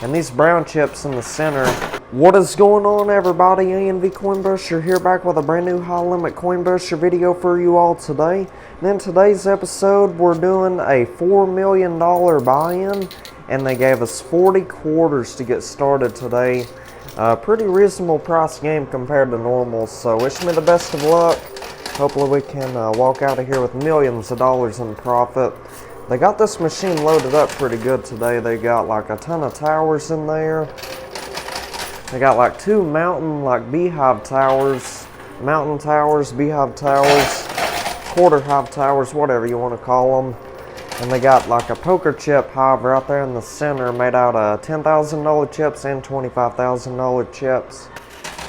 and these brown chips in the center. What is going on, everybody? ANV Coinbusher here, back with a brand new high limit Coinbusher video for you all today. And in today's episode, we're doing a $4 million buy-in, and they gave us 40 quarters to get started today. Pretty reasonable price game compared to normal, so wish me the best of luck. Hopefully we can walk out of here with millions of dollars in profit. They got this machine loaded up pretty good today. They got like a ton of towers in there. They got like two mountain beehive towers, mountain towers, beehive towers, quarter hive towers, whatever you want to call them. And they got like a poker chip hive right there in the center, made out of $10,000 chips and $25,000 chips.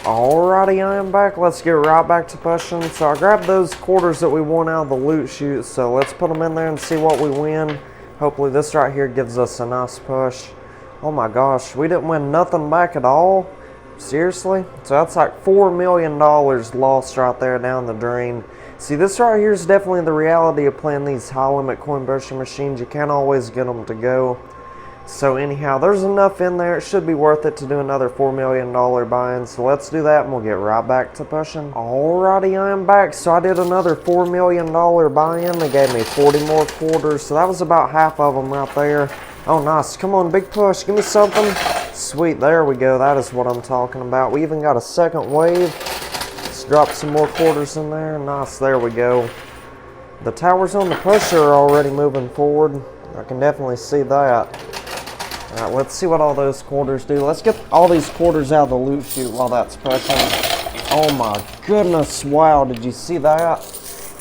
Alrighty, I am back. Let's get right back to pushing. So I grabbed those quarters that we won out of the loot chute, so let's put them in there and see what we win. Hopefully this right here gives us a nice push. Oh my gosh, we didn't win nothing back at all? Seriously? So that's like $4 million lost right there down the drain. See, this right here is definitely the reality of playing these high limit Coinbusher machines. You can't always get them to go. So anyhow, there's enough in there. It should be worth it to do another $4 million buy-in. So let's do that and we'll get right back to pushing. Alrighty, I am back. So I did another $4 million buy-in. They gave me 40 more quarters. So that was about half of them right there. Oh, nice. Come on, big push. Give me something. Sweet, there we go. That is what I'm talking about. We even got a second wave. Let's drop some more quarters in there. Nice, there we go. The towers on the pusher are already moving forward. I can definitely see that. Alright, let's see what all those quarters do. Let's get all these quarters out of the loot chute while that's pushing. Oh my goodness, wow, did you see that?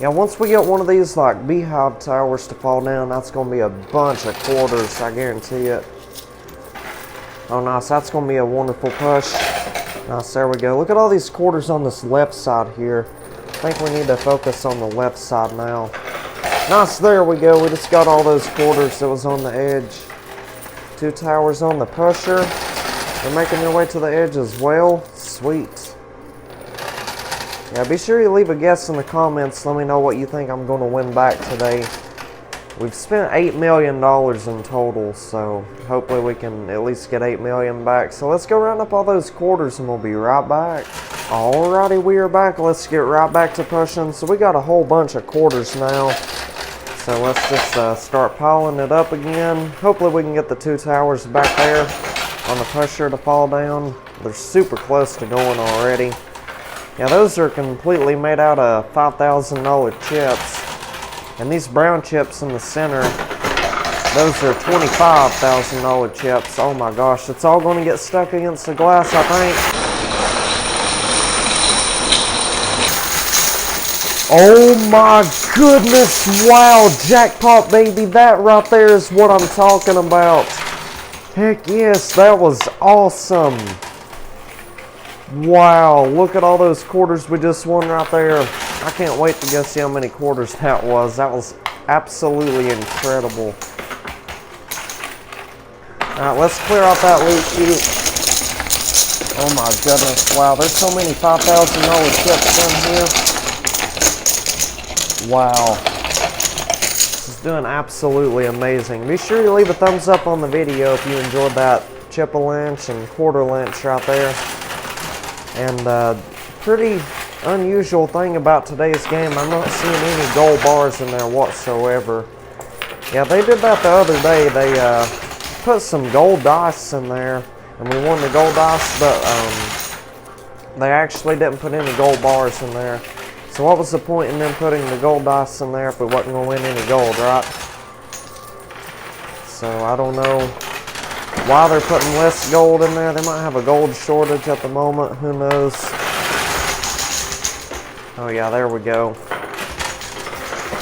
Yeah, once we get one of these like beehive towers to fall down, that's going to be a bunch of quarters, I guarantee it. Oh nice, that's going to be a wonderful push. Nice, there we go. Look at all these quarters on this left side here. I think we need to focus on the left side now. Nice, there we go. We just got all those quarters that was on the edge. Two towers on the pusher. They're making their way to the edge as well. Sweet. Yeah, be sure you leave a guess in the comments. Let me know what you think I'm going to win back today. We've spent $8 million in total, so hopefully we can at least get $8 million back. So let's go round up all those quarters and we'll be right back. Alrighty, we are back. Let's get right back to pushing. So we got a whole bunch of quarters now. So let's just start piling it up again. Hopefully we can get the two towers back there on the pusher to fall down. They're super close to going already. Yeah, those are completely made out of $5,000 chips. And these brown chips in the center, those are $25,000 chips. Oh my gosh, it's all going to get stuck against the glass, I think. Oh my goodness, wow, jackpot baby, that right there is what I'm talking about. Heck yes, that was awesome. Wow, look at all those quarters we just won right there. I can't wait to go see how many quarters that was. That was absolutely incredible. Alright, let's clear out that loot chute. Oh my goodness, wow, there's so many $5,000 chips in here. Wow, this is doing absolutely amazing. Be sure you leave a thumbs up on the video if you enjoyed that chip a lynch and quarter lynch right there. And pretty unusual thing about today's game, I'm not seeing any gold bars in there whatsoever. Yeah, they did that the other day. They put some gold dice in there, and we won the gold dice, but they actually didn't put any gold bars in there. So what was the point in them putting the gold dice in there if we wasn't going to win any gold, right? So I don't know why they're putting less gold in there. They might have a gold shortage at the moment. Who knows? Oh yeah, there we go.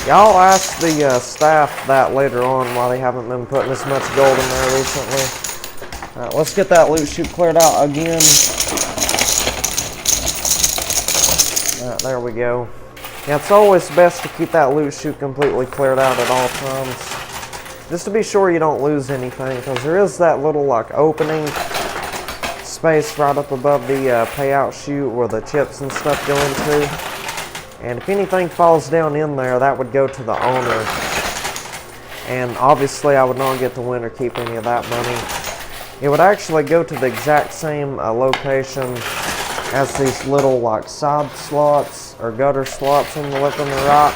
Y'all ask the staff that later on why they haven't been putting as much gold in there recently. Alright, let's get that loot chute cleared out again. There we go. Yeah, it's always best to keep that loot chute completely cleared out at all times. Just to be sure you don't lose anything, because there is that little like opening space right up above the payout chute where the chips and stuff go into. And if anything falls down in there, that would go to the owner. And obviously I would not get to win or keep any of that money. it would actually go to the exact same location as these little like side slots or gutter slots on the left and the right.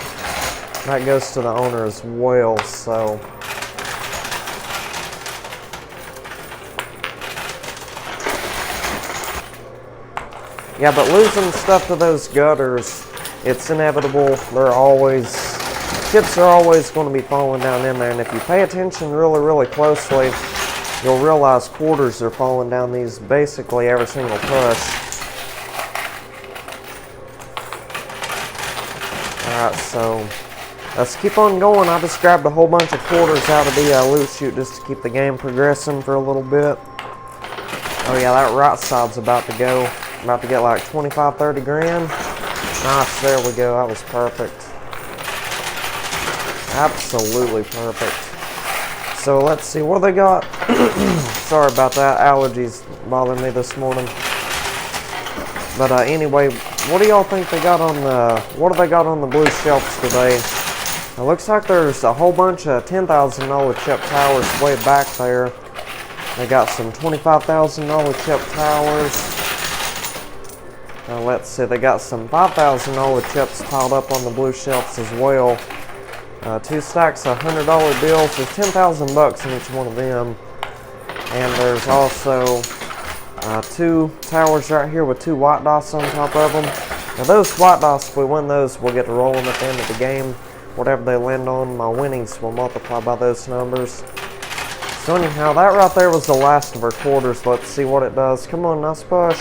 That goes to the owner as well, so. Yeah, but losing stuff to those gutters, it's inevitable. Chips are always going to be falling down in there, and if you pay attention really, really closely, you'll realize quarters are falling down these basically every single push. Alright, so let's keep on going. I just grabbed a whole bunch of quarters out of the loot chute just to keep the game progressing for a little bit. Oh yeah, that right side's about to go. About to get like 25, 30 grand. Nice, there we go. That was perfect. Absolutely perfect. So let's see, what do they got? Sorry about that, allergies bothering me this morning. But anyway, what do y'all think they got on the, what do they got on the blue shelves today? It looks like there's a whole bunch of $10,000 chip towers way back there. They got some $25,000 chip towers. Let's see, they got some $5,000 chips piled up on the blue shelves as well. 2 stacks of $100 bills. There's 10,000 bucks in each one of them. And there's also 2 towers right here with 2 white dice on top of them. Now those white dice, if we win those, we'll get to roll them at the end of the game. Whatever they land on, my winnings will multiply by those numbers. So anyhow, that right there was the last of our quarters. Let's see what it does. Come on, nice push.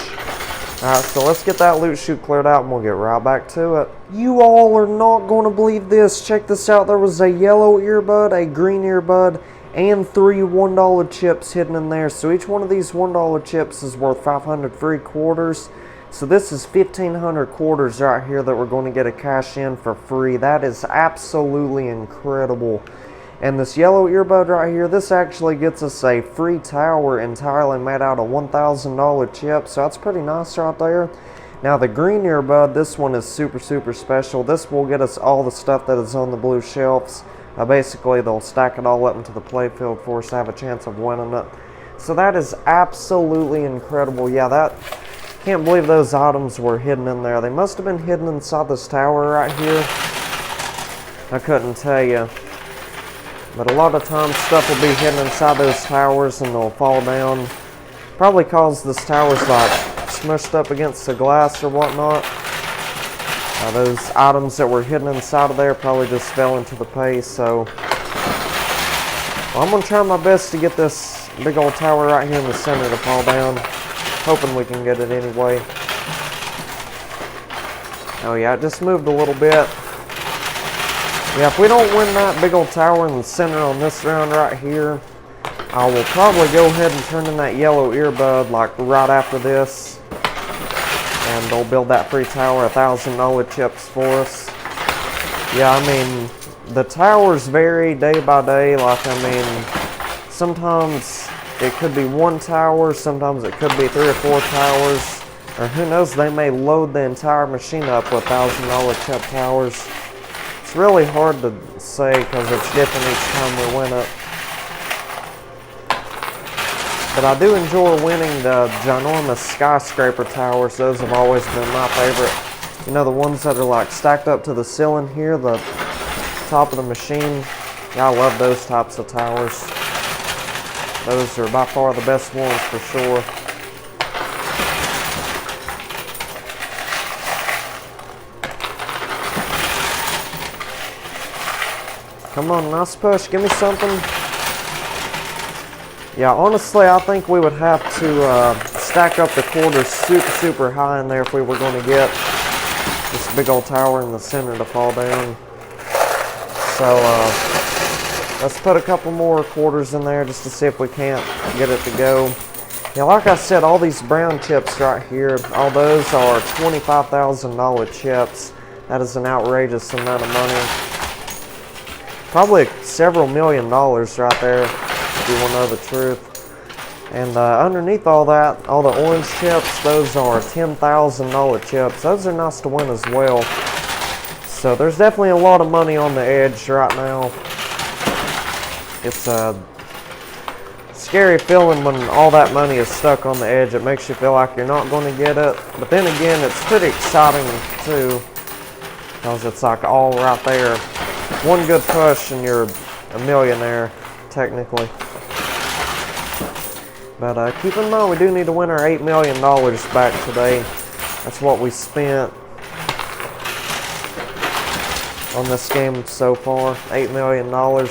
Alright, so let's get that loot chute cleared out and we'll get right back to it. You all are not going to believe this. Check this out. There was a yellow earbud, a green earbud, and 3 $1 chips hidden in there. So each one of these $1 chips is worth 500 free quarters. So this is 1,500 quarters right here that we're going to get a cash in for free. That is absolutely incredible. And this yellow earbud right here, this actually gets us a free tower entirely made out of $1,000 chips. So that's pretty nice right there. Now the green earbud, this one is super, super special. This will get us all the stuff that is on the blue shelves. Basically, they'll stack it all up into the playfield for us to have a chance of winning it. So that is absolutely incredible. Yeah, can't believe those items were hidden in there. They must have been hidden inside this tower right here. I couldn't tell you. But a lot of times stuff will be hidden inside those towers and they'll fall down. Probably cause this tower's like smushed up against the glass or whatnot. Those items that were hidden inside of there probably just fell into the pace. So well, I'm going to try my best to get this big old tower right here in the center to fall down. Hoping we can get it anyway. Oh yeah, it just moved a little bit. Yeah, if we don't win that big old tower in the center on this round right here, I will probably go ahead and turn in that yellow earbud like right after this. And they'll build that free tower, $1,000 chips for us. Yeah, I mean, the towers vary day by day. Like, I mean, sometimes it could be 1 tower, sometimes it could be 3 or 4 towers. Or who knows, they may load the entire machine up with $1,000 chip towers. It's really hard to say because it's different each time we win it. But I do enjoy winning the ginormous skyscraper towers. Those have always been my favorite. You know, the ones that are like stacked up to the ceiling here, the top of the machine. Yeah, I love those types of towers. Those are by far the best ones for sure. Come on, nice push. Give me something. Yeah, honestly, I think we would have to stack up the quarters super, super high in there if we were going to get this big old tower in the center to fall down. So, let's put a couple more quarters in there just to see if we can't get it to go. Yeah, like I said, all these brown chips right here, all those are $25,000 chips. That is an outrageous amount of money. Probably several $1,000,000 right there, if you want to know the truth. And underneath all that, all the orange chips, those are $10,000 chips. Those are nice to win as well. So there's definitely a lot of getting scary feeling when all that money is stuck on the edge. It makes you feel like you're not going to get it. But then again, it's pretty exciting too, because it's like all right there. One good push and you're a millionaire, technically. But keep in mind, we do need to win our $8 million back today. That's what we spent on this game so far, $8 million.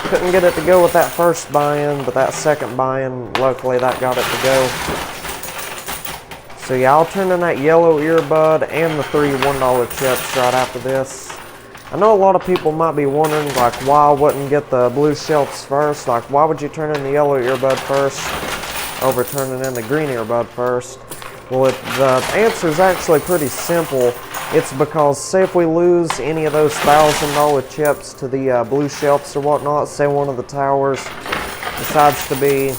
Couldn't get it to go with that first buy-in, but that second buy-in, luckily that got it to go. So yeah, I'll turn in that yellow earbud and the 3 $1 chips right after this. I know a lot of people might be wondering, like, why I wouldn't get the blue shelves first. Like, why would you turn in the yellow earbud first over turning in the green earbud first? Well, the answer is actually pretty simple. It's because, say if we lose any of those $1,000 chips to the blue shelves or whatnot, say one of the towers decides to be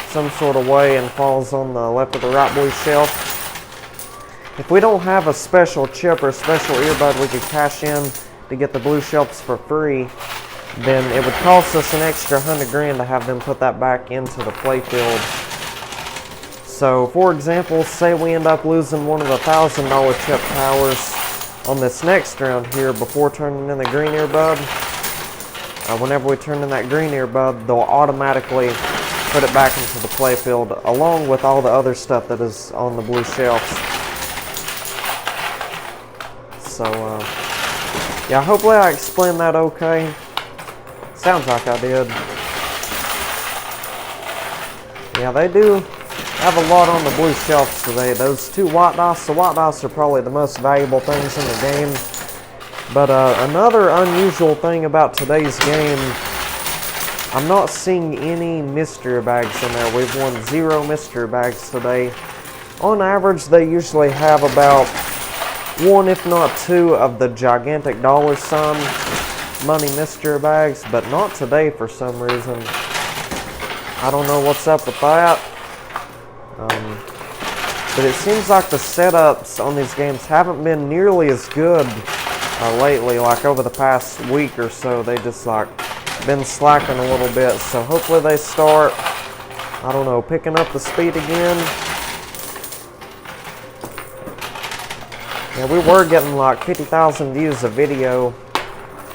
some sort of way and falls on the left or the right blue shelf, if we don't have a special chip or a special earbud we could cash in to get the blue shelves for free, then it would cost us an extra $100 grand to have them put that back into the playfield. So, for example, say we end up losing one of the $1,000 chip towers on this next round here before turning in the green earbud. Whenever we turn in that green earbud, they'll automatically put it back into the playfield along with all the other stuff that is on the blue shelves. So, yeah, hopefully I explained that okay. Sounds like I did. Yeah, they do have a lot on the blue shelves today. Those 2 white dice, the white dice are probably the most valuable things in the game. But another unusual thing about today's game, I'm not seeing any mystery bags in there. We've won 0 mystery bags today. On average, they usually have about 1, if not 2, of the gigantic dollar sign money mystery bags, but not today for some reason. I don't know what's up with that. But it seems like the setups on these games haven't been nearly as good lately. Like over the past week or so, they just like been slacking a little bit. So hopefully they start, I don't know, picking up the speed again. Yeah, we were getting like 50,000 views a video,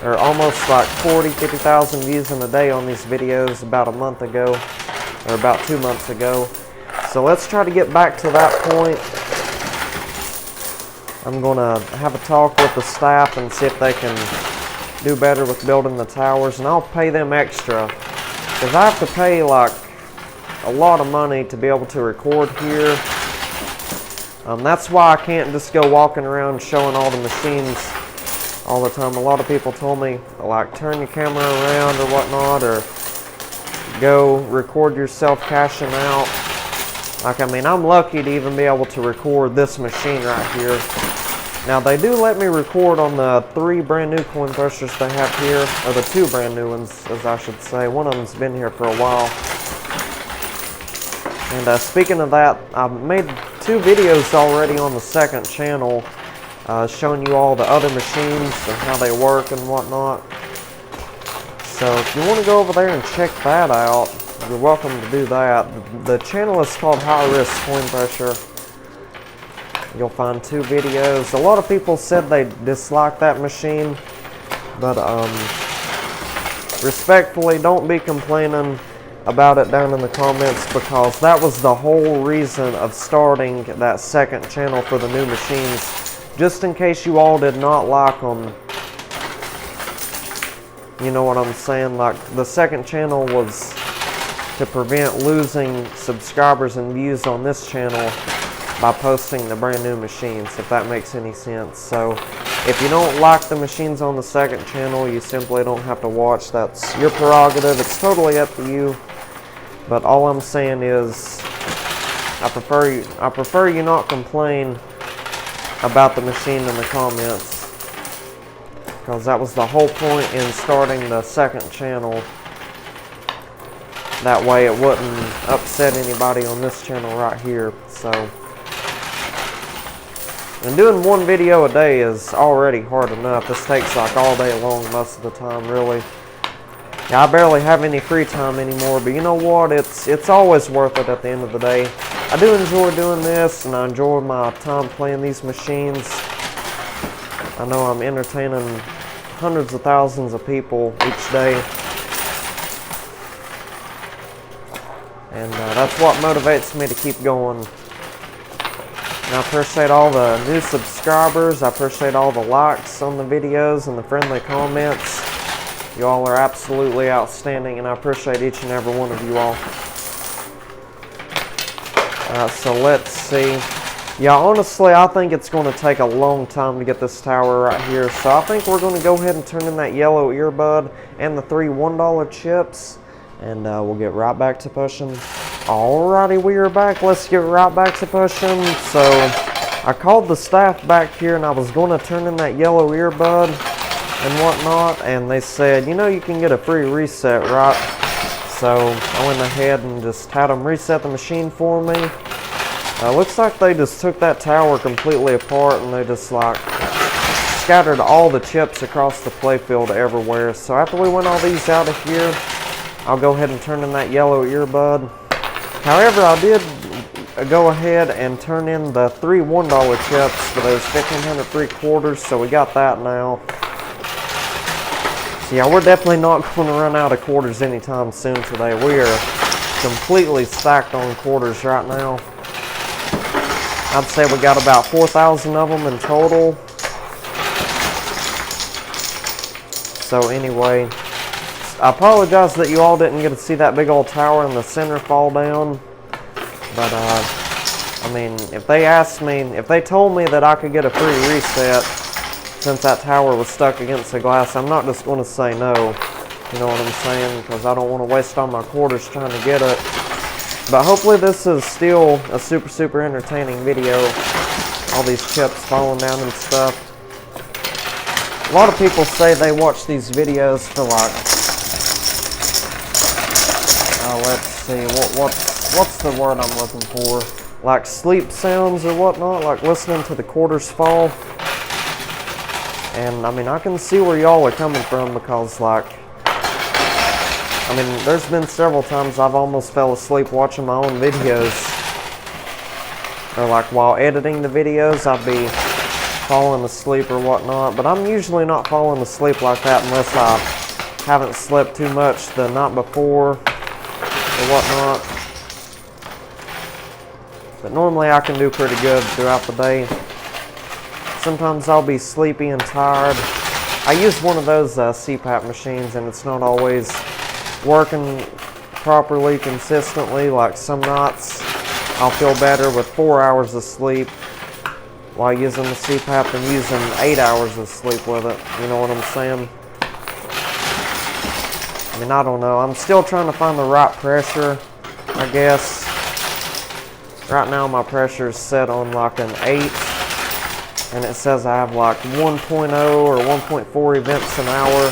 or almost like 50,000 views in a day on these videos about a month ago, or about 2 months ago. So let's try to get back to that point. I'm going to have a talk with the staff and see if they can do better with building the towers, and I'll pay them extra, because I have to pay like a lot of money to be able to record here. That's why I can't just go walking around showing all the machines all the time. A lot of people told me, like, turn your camera around or whatnot, or go record yourself cashing out. Like, I mean, I'm lucky to even be able to record this machine right here. Now, they do let me record on the 3 brand new coin pushers they have here, or the 2 brand new ones, as I should say. One of them's been here for a while. And speaking of that, I've made 2 videos already on the second channel showing you all the other machines and how they work and whatnot. So if you want to go over there and check that out, you're welcome to do that. The channel is called High Risk Coin Pusher. You'll find 2 videos. A lot of people said they dislike that machine, but respectfully, don't be complaining about it down in the comments, because that was the whole reason of starting that second channel for the new machines. Just in case you all did not like them. You know what I'm saying? Like, the second channel was to prevent losing subscribers and views on this channel by posting the brand new machines, if that makes any sense. So if you don't like the machines on the second channel, you simply don't have to watch. That's your prerogative. It's totally up to you. But all I'm saying is, I prefer you not complain about the machine in the comments, because that was the whole point in starting the second channel. That way it wouldn't upset anybody on this channel right here. So, and doing 1 video a day is already hard enough. This takes like all day long most of the time, really. Yeah, I barely have any free time anymore, but you know what? It's always worth it at the end of the day. I do enjoy doing this, and I enjoy my time playing these machines. I know I'm entertaining hundreds of thousands of people each day. And that's what motivates me to keep going. And I appreciate all the new subscribers. I appreciate all the likes on the videos and the friendly comments. You all are absolutely outstanding, and I appreciate each and every one of you all. So let's see. Yeah, honestly, I think it's going to take a long time to get this tower right here. So I think we're going to go ahead and turn in that yellow earbud and the 3 $1 chips. And we'll get right back to pushing. Alrighty, we are back. Let's get right back to pushing. So I called the staff back here, and I was going to turn in that yellow earbud and whatnot. And they said, you know, you can get a free reset, right? So I went ahead and just had them reset the machine for me. Looks like they just took that tower completely apart, and they just like scattered all the chips across the playfield everywhere. So after we win all these out of here, I'll go ahead and turn in that yellow earbud. However, I did go ahead and turn in the 3 $1 chips for those 1,500 free quarters, so we got that now. So yeah, we're definitely not going to run out of quarters anytime soon today. We are completely stacked on quarters right now. I'd say we got about 4,000 of them in total. So anyway, I apologize that you all didn't get to see that big old tower in the center fall down. But I mean, if they asked me, if they told me that I could get a free reset since that tower was stuck against the glass, I'm not just going to say no. You know what I'm saying? Because I don't want to waste all my quarters trying to get it. But hopefully this is still a super entertaining video. All these chips falling down and stuff. A lot of people say they watch these videos for like, let's see, what's the word I'm looking for? Like sleep sounds or whatnot, like listening to the quarters fall. And I mean, I can see where y'all are coming from, because like, I mean, there's been several times I've almost fell asleep watching my own videos. Or like while editing the videos, I'd be falling asleep or whatnot. But I'm usually not falling asleep like that unless I haven't slept too much the night before or whatnot. But normally I can do pretty good throughout the day. Sometimes I'll be sleepy and tired. I use one of those CPAP machines, and it's not always working properly consistently. Like some nights I'll feel better with 4 hours of sleep while using the CPAP than using 8 hours of sleep with it. You know what I'm saying? I mean, I don't know. I'm still trying to find the right pressure, I guess. Right now my pressure is set on like an 8. And it says I have like 1.0 or 1.4 events an hour.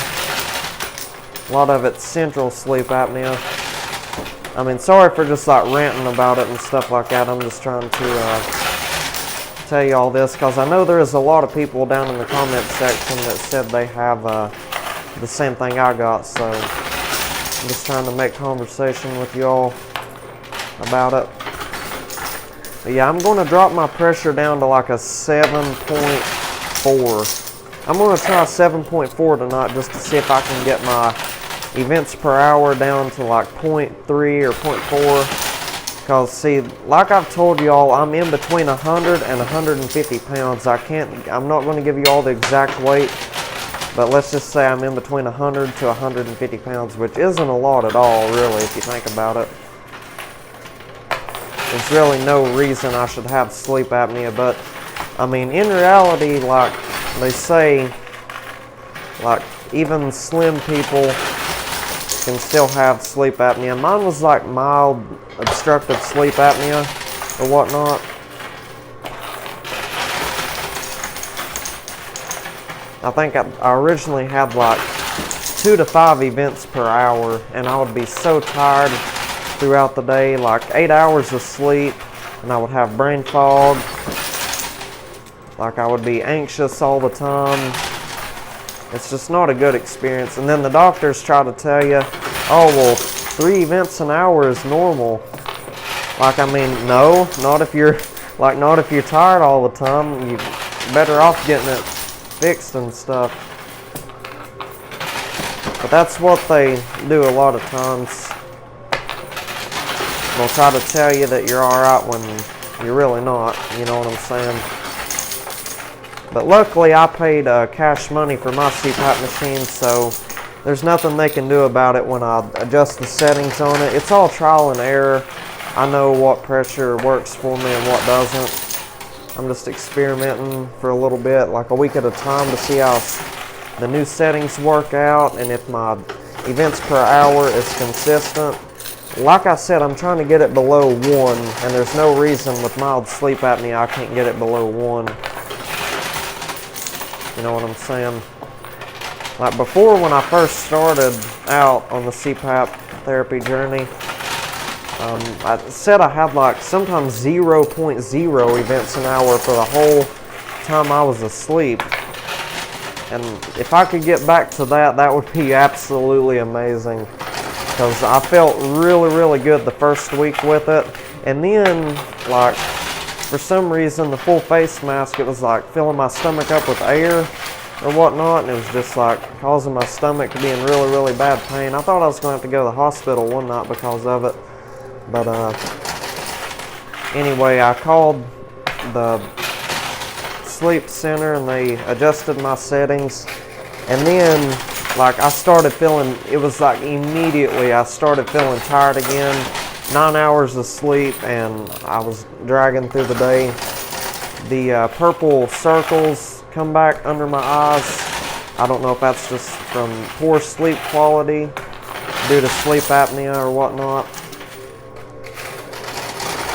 A lot of it's central sleep apnea. I mean, sorry for just like ranting about it and stuff like that. I'm just trying to tell you all this, because I know there is a lot of people down in the comment section that said they have the same thing I got. So I'm just trying to make conversation with y'all about it. But yeah, I'm going to drop my pressure down to like a 7.4. I'm going to try 7.4 tonight just to see if I can get my events per hour down to like 0.3 or 0.4. Because see, like I've told y'all, I'm in between 100 and 150 pounds. I'm not going to give you all the exact weight, but let's just say I'm in between 100 to 150 pounds, which isn't a lot at all, really, if you think about it. There's really no reason I should have sleep apnea, but I mean, in reality, like they say, like even slim people can still have sleep apnea. Mine was like mild obstructive sleep apnea or whatnot. I think I originally had like 2 to 5 events per hour, and I would be so tired throughout the day, like 8 hours of sleep, and I would have brain fog. Like I would be anxious all the time. It's just not a good experience. And then the doctors try to tell you, oh, well, 3 events an hour is normal. Like, I mean, no, not if you're tired all the time. You're better off getting it fixed and stuff. But that's what they do a lot of times. They'll try to tell you that you're alright when you're really not, you know what I'm saying? But luckily I paid cash money for my CPAP machine, so there's nothing they can do about it when I adjust the settings on it. It's all trial and error. I know what pressure works for me and what doesn't. I'm just experimenting for a little bit, like a week at a time, to see how the new settings work out and if my events per hour is consistent. Like I said, I'm trying to get it below 1, and there's no reason with mild sleep apnea I can't get it below 1. You know what I'm saying? Like before, when I first started out on the CPAP therapy journey, I said I had like sometimes 0.0 events an hour for the whole time I was asleep. And if I could get back to that, that would be absolutely amazing. Because I felt really, really good the first week with it. And then, like, for some reason, the full face mask, it was like filling my stomach up with air or whatnot. And it was just like causing my stomach to be in really, really bad pain. I thought I was going to have to go to the hospital one night because of it. But anyway, I called the sleep center and they adjusted my settings. And then, like, I started feeling, it was like immediately I started feeling tired again. 9 hours of sleep and I was dragging through the day. The purple circles come back under my eyes. I don't know if that's just from poor sleep quality due to sleep apnea or whatnot.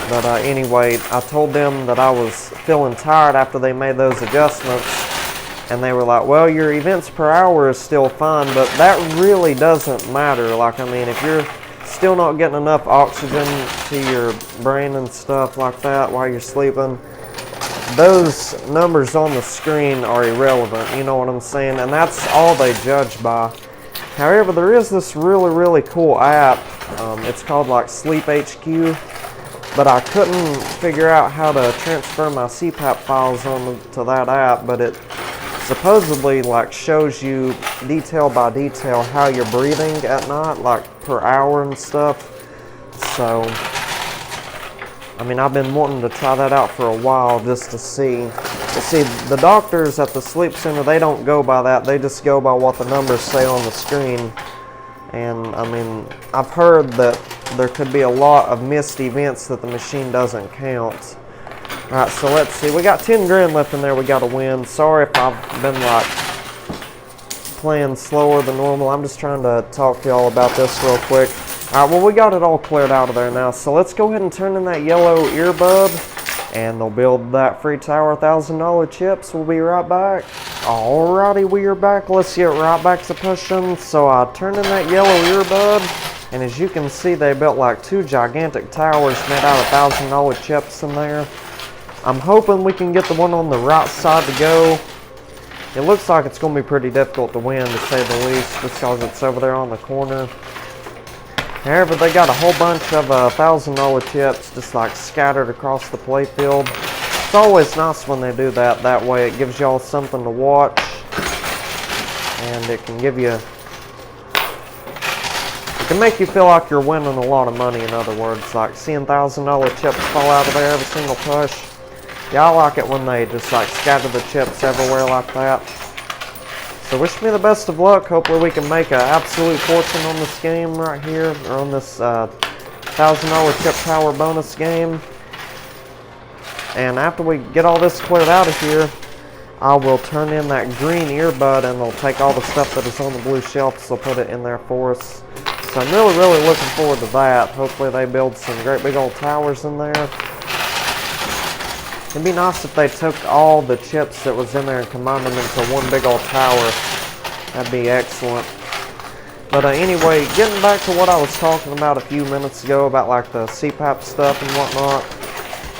But anyway, I told them that I was feeling tired after they made those adjustments. And they were like, well, your events per hour is still fine, but that really doesn't matter. Like, I mean, if you're still not getting enough oxygen to your brain and stuff like that while you're sleeping, those numbers on the screen are irrelevant, you know what I'm saying? And that's all they judge by. However, there is this really, really cool app. It's called like Sleep HQ. But I couldn't figure out how to transfer my CPAP files onto that app, but it supposedly like shows you detail by detail how you're breathing at night, like per hour and stuff. So, I mean, I've been wanting to try that out for a while just to see. But see, the doctors at the sleep center, they don't go by that. They just go by what the numbers say on the screen. And I mean, I've heard that there could be a lot of missed events that the machine doesn't count. Alright, so let's see. We got 10 grand left in there we got to win. Sorry if I've been like playing slower than normal. I'm just trying to talk to y'all about this real quick. Alright, well, we got it all cleared out of there now. So let's go ahead and turn in that yellow earbud. And they'll build that free tower $1,000 chips. We'll be right back. Alrighty, we are back. Let's get right back to pushing. So I turned in that yellow earbud. And as you can see, they built like 2 gigantic towers made out of $1,000 chips in there. I'm hoping we can get the one on the right side to go. It looks like it's going to be pretty difficult to win, to say the least, just because it's over there on the corner. However, they got a whole bunch of $1,000 chips just like scattered across the playfield. It's always nice when they do that. That way it gives y'all something to watch. And it can give you... It can make you feel like you're winning a lot of money, in other words. Like seeing $1,000 chips fall out of there every single push. Yeah, I like it when they just like scatter the chips everywhere like that. So wish me the best of luck. Hopefully we can make an absolute fortune on this game right here, or on this $1,000 chip tower bonus game. And after we get all this cleared out of here, I will turn in that green earbud and they'll take all the stuff that is on the blue shelves. They'll put it in there for us. So I'm really, really looking forward to that. Hopefully they build some great big old towers in there. It'd be nice if they took all the chips that was in there and combined them into one big old tower. That'd be excellent. But anyway, getting back to what I was talking about a few minutes ago about like the CPAP stuff and whatnot.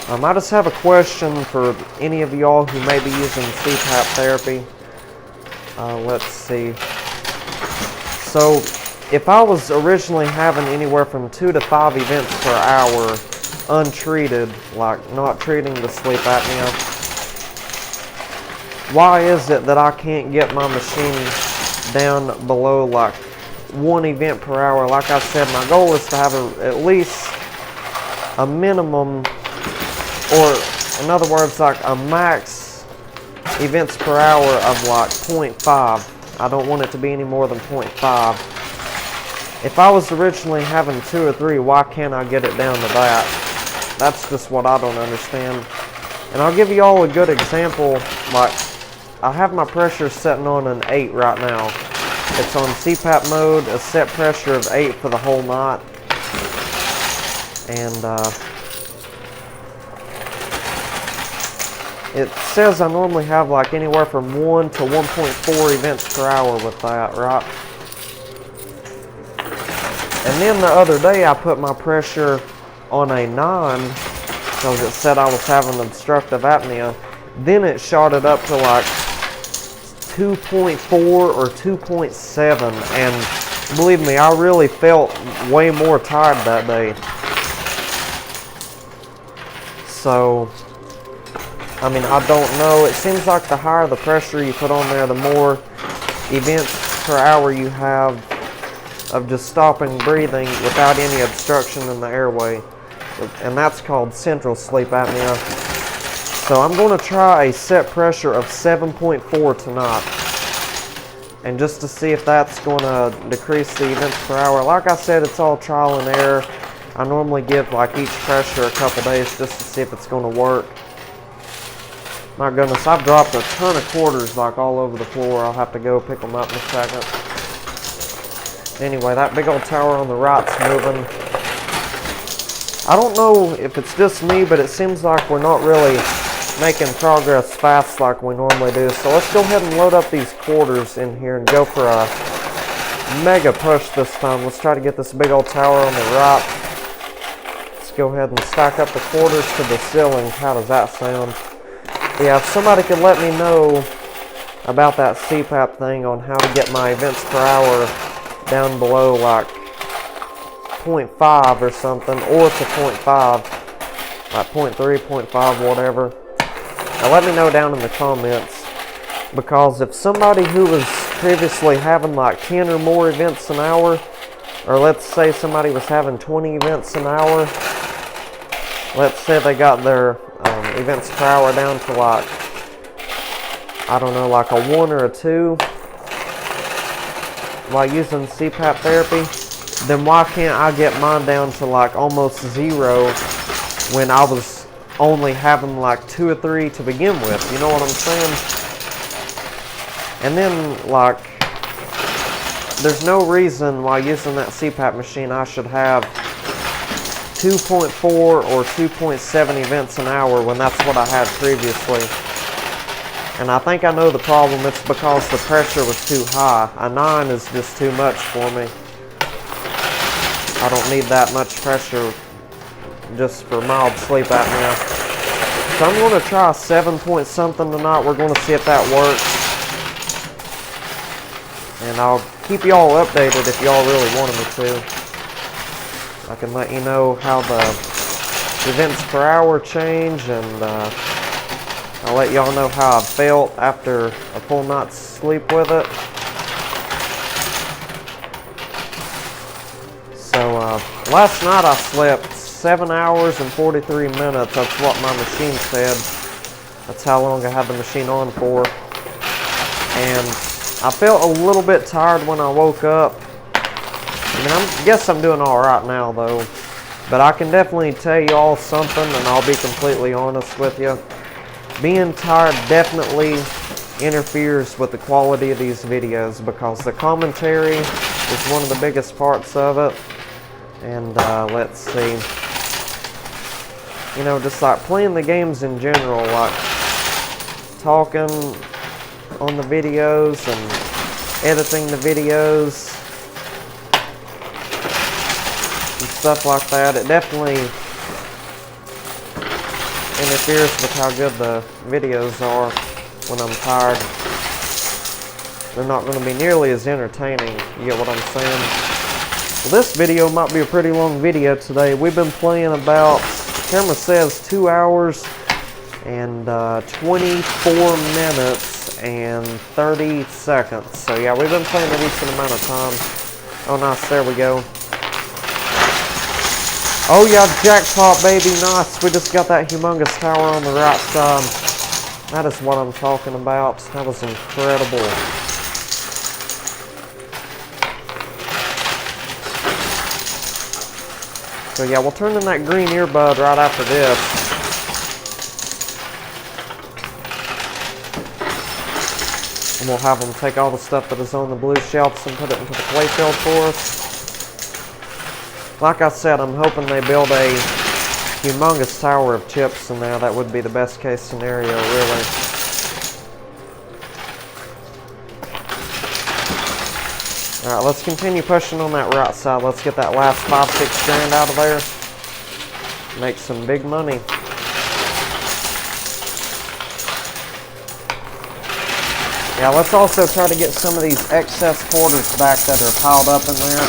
I just have a question for any of y'all who may be using CPAP therapy. Let's see. So if I was originally having anywhere from 2 to 5 events per hour untreated, like not treating the sleep apnea, why is it that I can't get my machine down below like 1 event per hour? Like I said, my goal is to have at least a minimum, or in other words, like a max events per hour of like 0.5. I don't want it to be any more than 0.5. If I was originally having 2 or 3, why can't I get it down to that? That's just what I don't understand. And I'll give you all a good example. Like, I have my pressure setting on an 8 right now. It's on CPAP mode, a set pressure of 8 for the whole night. And it says I normally have like anywhere from 1 to 1.4 events per hour with that, right? And then the other day I put my pressure on a 9 because it said I was having obstructive apnea. Then it shot it up to like 2.4 or 2.7, and believe me, I really felt way more tired that day. So, I mean, I don't know. It seems like the higher the pressure you put on there, the more events per hour you have of just stopping breathing without any obstruction in the airway. And that's called central sleep apnea. So I'm going to try a set pressure of 7.4 tonight. And just to see if that's going to decrease the events per hour. Like I said, it's all trial and error. I normally give like each pressure a couple days just to see if it's going to work. My goodness, I've dropped a ton of quarters like all over the floor. I'll have to go pick them up in a second. Anyway, that big old tower on the right's moving. I don't know if it's just me, but it seems like we're not really making progress fast like we normally do. So let's go ahead and load up these quarters in here and go for a mega push this time. Let's try to get this big old tower on the right. Let's go ahead and stack up the quarters to the ceiling. How does that sound? Yeah, if somebody could let me know about that CPAP thing on how to get my events per hour down below like 0.5 or something, or to 0.5, like 0.3, 0.5, whatever. Now let me know down in the comments, because if somebody who was previously having like 10 or more events an hour, or let's say somebody was having 20 events an hour, let's say they got their events per hour down to like, I don't know, like a 1 or a 2 while using CPAP therapy, then why can't I get mine down to like almost 0 when I was only having like 2 or 3 to begin with? You know what I'm saying? And then like, there's no reason why using that CPAP machine I should have 2.4 or 2.7 events an hour when that's what I had previously. And I think I know the problem. It's because the pressure was too high. A 9 is just too much for me. I don't need that much pressure just for mild sleep apnea. So I'm going to try 7 point something tonight. We're going to see if that works. And I'll keep y'all updated if y'all really wanted me to. I can let you know how the events per hour change, and I'll let y'all know how I felt after a full night's sleep with it. So last night I slept 7 hours and 43 minutes. That's what my machine said. That's how long I had the machine on for. And I felt a little bit tired when I woke up. I mean, I guess I'm doing all right now though. But I can definitely tell y'all something, and I'll be completely honest with you. Being tired definitely interferes with the quality of these videos, because the commentary is one of the biggest parts of it. And let's see, you know, just like playing the games in general, like talking on the videos and editing the videos and stuff like that, it definitely interferes with how good the videos are when I'm tired. they're not going to be nearly as entertaining. You get what I'm saying? Well, this video might be a pretty long video today. We've been playing about, the camera says 2 hours and 24 minutes and 30 seconds. So yeah, we've been playing a decent amount of time. Oh nice, there we go. Oh yeah, jackpot baby, nice. We just got that humongous tower on the right side. That is what I'm talking about. That was incredible. So yeah, we'll turn in that green earbud right after this. And we'll have them take all the stuff that is on the blue shelves and put it into the playfield for us. Like I said, I'm hoping they build a humongous tower of chips in there. That would be the best case scenario, really. Alright, let's continue pushing on that right side. Let's get that last 5-6 grand out of there. Make some big money. Yeah, let's also try to get some of these excess quarters back that are piled up in there.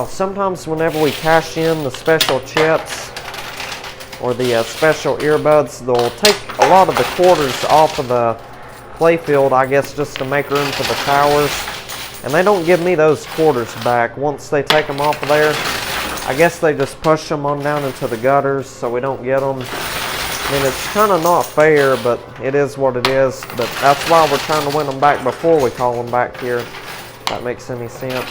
Sometimes whenever we cash in the special chips or the special earbuds, they'll take a lot of the quarters off of the playfield, I guess, just to make room for the towers. And they don't give me those quarters back. Once they take them off of there, I guess they just push them on down into the gutters so we don't get them. I mean, it's kind of not fair, but it is what it is. But that's why we're trying to win them back before we call them back here, if that makes any sense.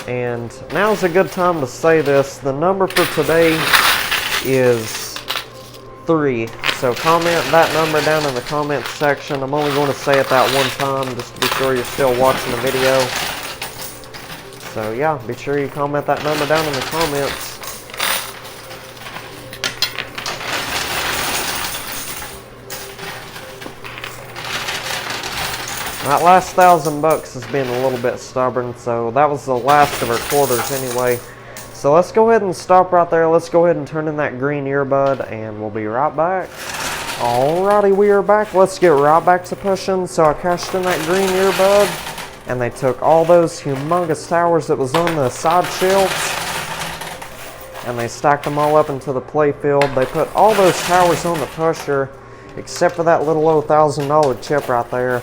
And now's a good time to say this. The number for today is 3. So comment that number down in the comments section. I'm only going to say it that one time just to be sure you're still watching the video. So yeah, be sure you comment that number down in the comments. That last $1,000 has been a little bit stubborn, so that was the last of our quarters anyway. So let's go ahead and stop right there. Let's go ahead and turn in that green earbud, and we'll be right back. Alrighty, we are back. Let's get right back to pushing. So I cashed in that green earbud, and they took all those humongous towers that was on the side shelves, and they stacked them all up into the playfield. They put all those towers on the pusher, except for that little old $1,000 chip right there.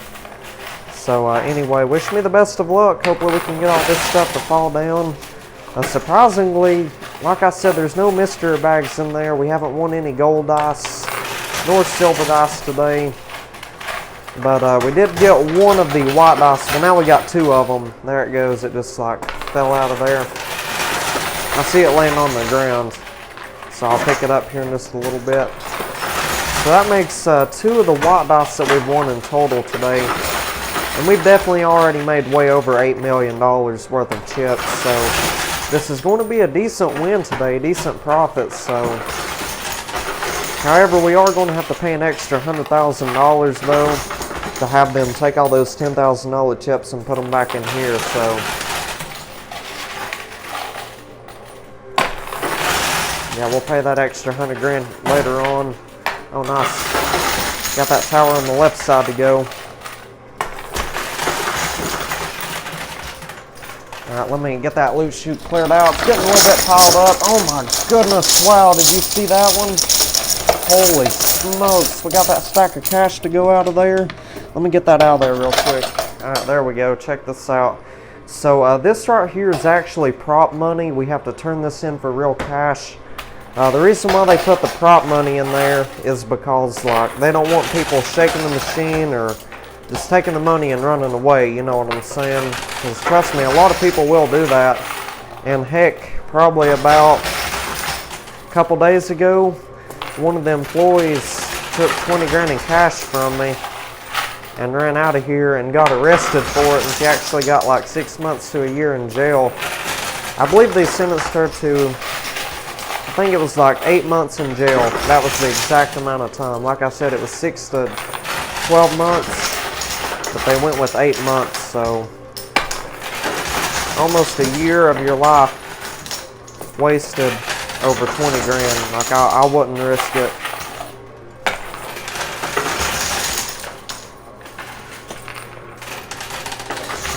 So anyway, wish me the best of luck. Hopefully we can get all this stuff to fall down. Surprisingly, like I said, there's no mystery bags in there. We haven't won any gold dice nor silver dice today. But we did get one of the white dice. Well, now we got 2 of them. There it goes. It just like fell out of there. I see it laying on the ground. So I'll pick it up here in just a little bit. So that makes 2 of the white dice that we've won in total today. And we've definitely already made way over $8 million worth of chips. So this is going to be a decent win today, decent profit. So, however, we are going to have to pay an extra $100,000 though to have them take all those $10,000 chips and put them back in here. So, yeah, we'll pay that extra 100 grand later on. Oh, nice. Got that tower on the left side to go. Alright, let me get that loot chute cleared out. It's getting a little bit piled up. Oh my goodness, wow, did you see that one? Holy smokes, we got that stack of cash to go out of there. Let me get that out of there real quick. Alright, there we go, check this out. So this right here is actually prop money. We have to turn this in for real cash. The reason why they put the prop money in there is because like they don't want people shaking the machine or just taking the money and running away, you know what I'm saying? Because trust me, a lot of people will do that. And heck, probably about a couple days ago, one of the employees took 20 grand in cash from me and ran out of here and got arrested for it, and she actually got like 6 months to a year in jail. I believe they sentenced her to, I think it was like 8 months in jail. That was the exact amount of time. Like I said, it was 6 to 12 months. But they went with 8 months, so almost a year of your life wasted over 20 grand. Like, I wouldn't risk it.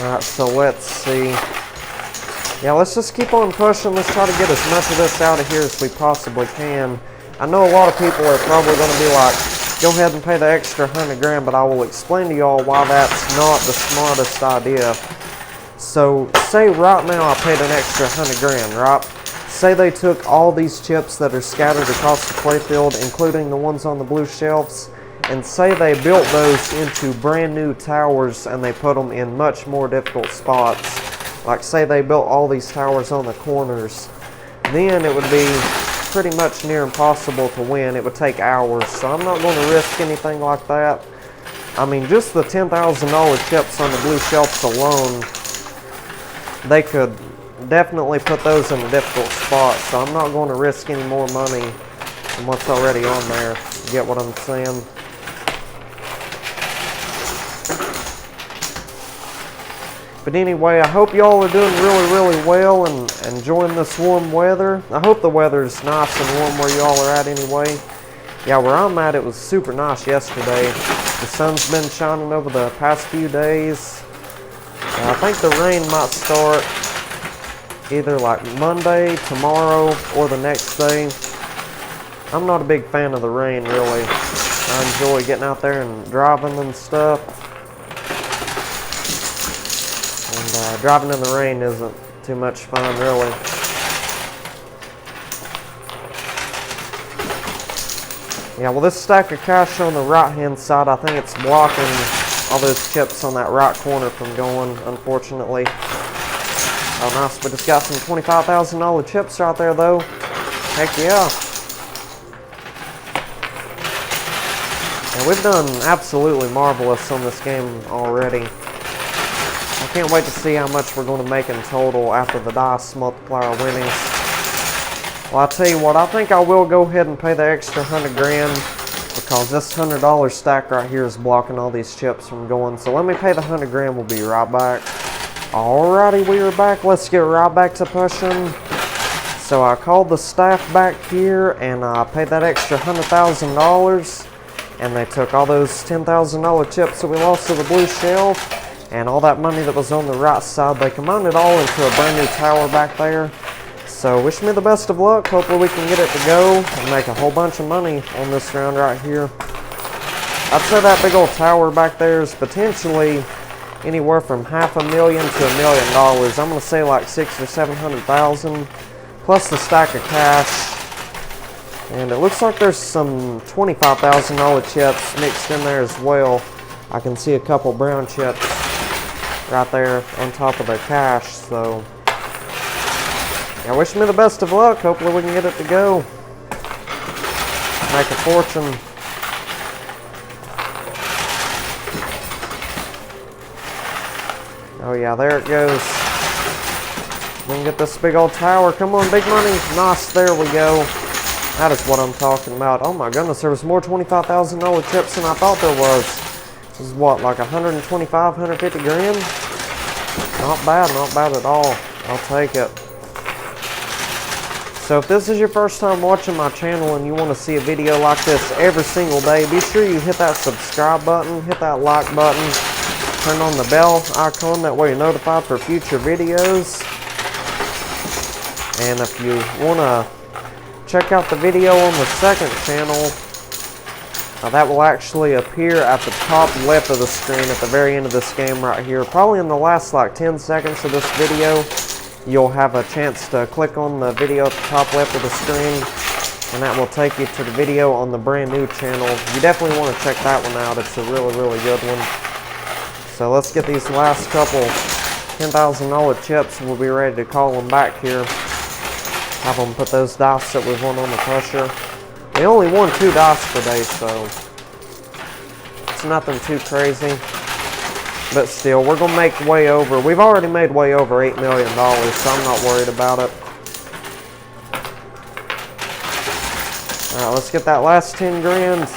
Alright, so let's see. Yeah, let's just keep on pushing. Let's try to get as much of this out of here as we possibly can. I know a lot of people are probably going to be like, go ahead and pay the extra 100 grand, but I will explain to y'all why that's not the smartest idea. So, say right now I paid an extra 100 grand, right? Say they took all these chips that are scattered across the playfield, including the ones on the blue shelves, and say they built those into brand new towers and they put them in much more difficult spots. Like, say they built all these towers on the corners, then it would be pretty much near impossible to win. It would take hours, so I'm not going to risk anything like that. I mean, just the $10,000 chips on the blue shelves alone, they could definitely put those in a difficult spot, so I'm not going to risk any more money than what's already on there. You get what I'm saying? But anyway, I hope y'all are doing really well and enjoying this warm weather. I hope the weather's nice and warm where y'all are at anyway. Yeah, where I'm at, it was super nice yesterday. The sun's been shining over the past few days. I think the rain might start either like Monday, tomorrow, or the next day. I'm not a big fan of the rain, really. I enjoy getting out there and driving and stuff. And driving in the rain isn't too much fun, really. Yeah, well, this stack of cash on the right-hand side, I think it's blocking all those chips on that right corner from going, unfortunately. Oh, nice. We just got some $25,000 chips right there, though. Heck yeah. And we've done absolutely marvelous on this game already. I can't wait to see how much we're going to make in total after the dice multiplier winnings. Well, I'll tell you what, I think I will go ahead and pay the extra 100 grand because this $100 stack right here is blocking all these chips from going. So let me pay the 100 grand, we'll be right back. Alrighty, we are back. Let's get right back to pushing. So I called the staff back here and I paid that extra $100,000. And they took all those $10,000 chips that we lost to the blue shelf. And all that money that was on the right side, they combined it all into a brand new tower back there. So wish me the best of luck. Hopefully we can get it to go and make a whole bunch of money on this round right here. I'd say that big old tower back there is potentially anywhere from $500,000 to $1 million. I'm going to say like 600,000 or 700,000 plus the stack of cash. And it looks like there's some $25,000 chips mixed in there as well. I can see a couple brown chips right there on top of the cash, so yeah, wish me the best of luck. Hopefully we can get it to go. Make a fortune. Oh yeah, there it goes. We can get this big old tower. Come on, big money. Nice, there we go. That is what I'm talking about. Oh my goodness, there was more $25,000 chips than I thought there was. This is what, like 125, 150 grand? Not bad at all. I'll take it. So if this is your first time watching my channel and you want to see a video like this every single day, be sure you hit that subscribe button, hit that like button, turn on the bell icon, that way you're notified for future videos. And if you want to check out the video on the second channel, that will actually appear at the top left of the screen at the very end of this game right here. Probably in the last like 10 seconds of this video, you'll have a chance to click on the video at the top left of the screen, and that will take you to the video on the brand new channel. You definitely want to check that one out. It's a really good one. So let's get these last couple $10,000 chips. We'll be ready to call them back here. Have them put those dice that we've won on the pusher. We only won 2 dice today, so it's nothing too crazy. But still, we're going to make way over. We've already made way over $8 million, so I'm not worried about it. Alright, let's get that last 10 grand.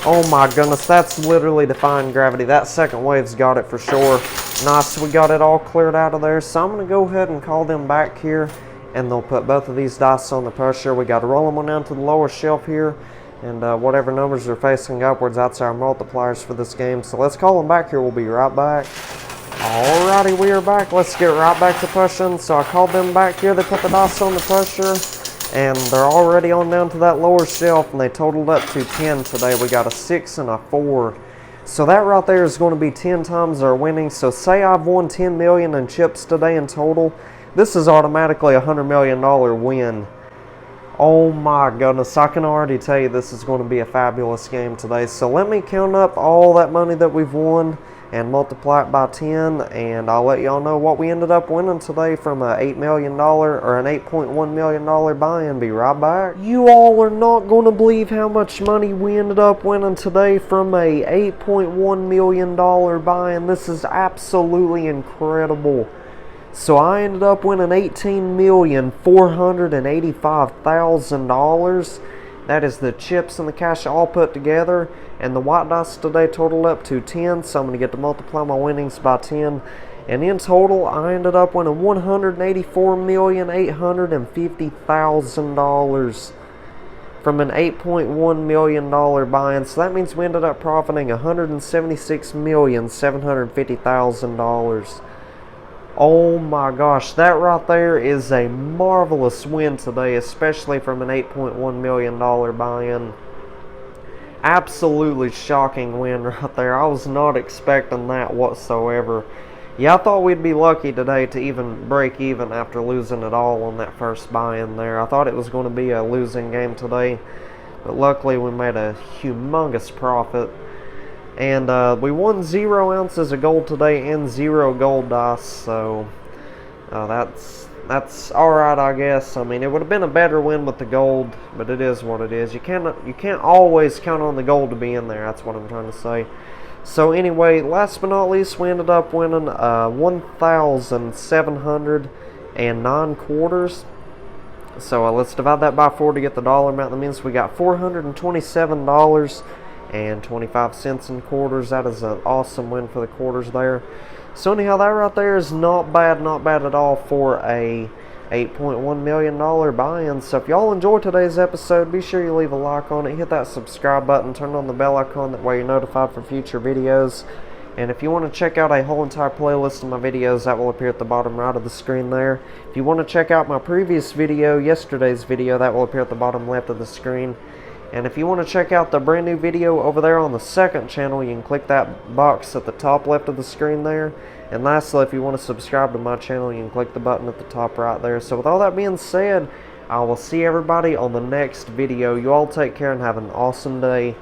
Oh my goodness, that's literally defying gravity. That second wave's got it for sure. Nice, we got it all cleared out of there. So I'm going to go ahead and call them back here and they'll put both of these dice on the pressure. We got to roll them on down to the lower shelf here, and whatever numbers are facing upwards, that's our multipliers for this game. So let's call them back here. We'll be right back. Alrighty, we are back. Let's get right back to pushing. So I called them back here. They put the dice on the pressure, and they're already on down to that lower shelf, and they totaled up to 10 today. We got a 6 and a 4. So that right there is going to be 10 times our winnings. So say I've won 10 million in chips today in total. This is automatically a $100 million win. Oh my goodness, I can already tell you this is going to be a fabulous game today. So let me count up all that money that we've won and multiply it by 10, and I'll let y'all know what we ended up winning today from a $8 million or an $8.1 million buy-in. Be right back. You all are not going to believe how much money we ended up winning today from a $8.1 million buy-in. This is absolutely incredible. So I ended up winning $18,485,000. That is the chips and the cash all put together. And the white dice today totaled up to 10. So I'm going to get to multiply my winnings by 10. And in total, I ended up winning $184,850,000 from an $8.1 million buy-in. So that means we ended up profiting $176,750,000. Oh my gosh, that right there is a marvelous win today, especially from an $8.1 million buy-in. Absolutely shocking win right there. I was not expecting that whatsoever. Yeah, I thought we'd be lucky today to even break even after losing it all on that first buy-in there. I thought it was going to be a losing game today, but luckily we made a humongous profit. And we won 0 ounces of gold today and 0 gold dice, so that's all right, I guess. I mean, it would have been a better win with the gold, but it is what it is. You can't always count on the gold to be in there. That's what I'm trying to say. So anyway, last but not least, we ended up winning 1,709 quarters. So let's divide that by 4 to get the dollar amount. That means we got $427.25 in quarters. That is an awesome win for the quarters there. So anyhow, that right there is not bad at all for a $8.1 million buy-in. So if y'all enjoyed today's episode, be sure you leave a like on it, hit that subscribe button, turn on the bell icon, that way you're notified for future videos. And if you want to check out a whole entire playlist of my videos, that will appear at the bottom right of the screen there. If you want to check out my previous video, yesterday's video, that will appear at the bottom left of the screen. And if you want to check out the brand new video over there on the second channel, you can click that box at the top left of the screen there. And lastly, if you want to subscribe to my channel, you can click the button at the top right there. So with all that being said, I will see everybody on the next video. You all take care and have an awesome day.